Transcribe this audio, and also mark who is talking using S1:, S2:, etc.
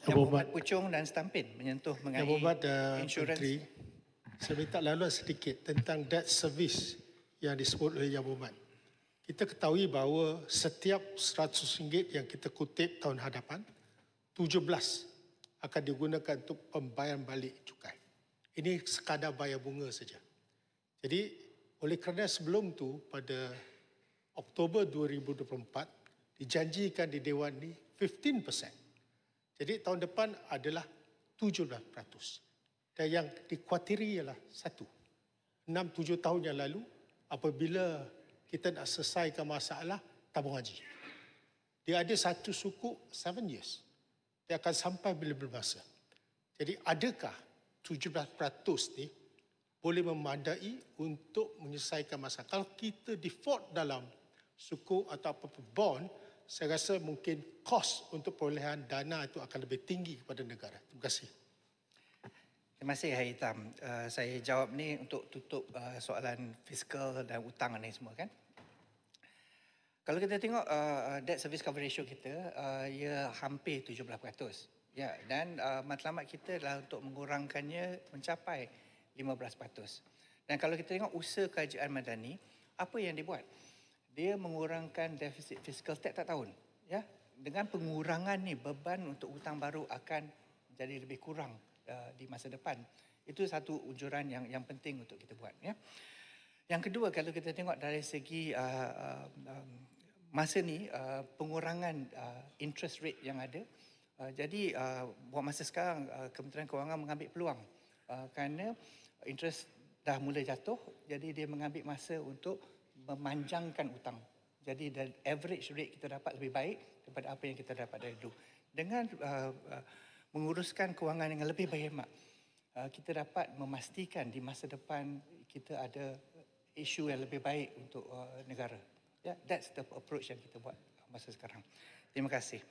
S1: Yang berhormat Puchong dan Stampin menyentuh mengenai
S2: Yang berhormat
S1: insurans.
S2: Menteri, saya minta laluan sedikit tentang debt service yang disebut oleh Yang Berhormat. Kita ketahui bahawa setiap RM100 yang kita kutip tahun hadapan, 17 akan digunakan untuk pembayaran balik cukai. Ini sekadar bayar bunga saja. Jadi, oleh kerana sebelum tu pada Oktober 2024 dijanjikan di Dewan ni 15%. Jadi tahun depan adalah 17%. Dan yang dikhawatiri ialah satu, 6-7 tahun yang lalu apabila kita nak selesaikan masalah tabung haji. Dia ada satu suku 7 years. Dia akan sampai bila-bila masa. Jadi adakah 17% ni boleh memadai untuk menyelesaikan masalah? Kalau kita default dalam suku atau apa-apa bond, saya rasa mungkin kos untuk perolehan dana itu akan lebih tinggi kepada negara. Terima kasih.
S1: Terima kasih, Hai Hitam. Saya jawab ni untuk tutup soalan fiskal dan hutang ni semua kan. Kalau kita tengok debt service cover ratio kita, ia hampir 17%. Ya, dan matlamat kita adalah untuk mengurangkannya mencapai 15%. Dan kalau kita tengok usaha kerajaan Madani, apa yang dibuat? Dia mengurangkan defisit fiskal setiap tahun. Ya, dengan pengurangan ni beban untuk hutang baru akan jadi lebih kurang di masa depan. Itu satu ujuran yang penting untuk kita buat. Ya. Yang kedua, kalau kita tengok dari segi masa ni pengurangan interest rate yang ada, jadi buat masa sekarang Kementerian Kewangan mengambil peluang kerana interest dah mula jatuh, jadi dia mengambil masa untuk memanjangkan hutang. Jadi average rate kita dapat lebih baik daripada apa yang kita dapat dari dulu. Dengan menguruskan kewangan dengan lebih berhemat, kita dapat memastikan di masa depan kita ada isu yang lebih baik untuk negara. Yeah, that's the approach yang kita buat masa sekarang. Terima kasih.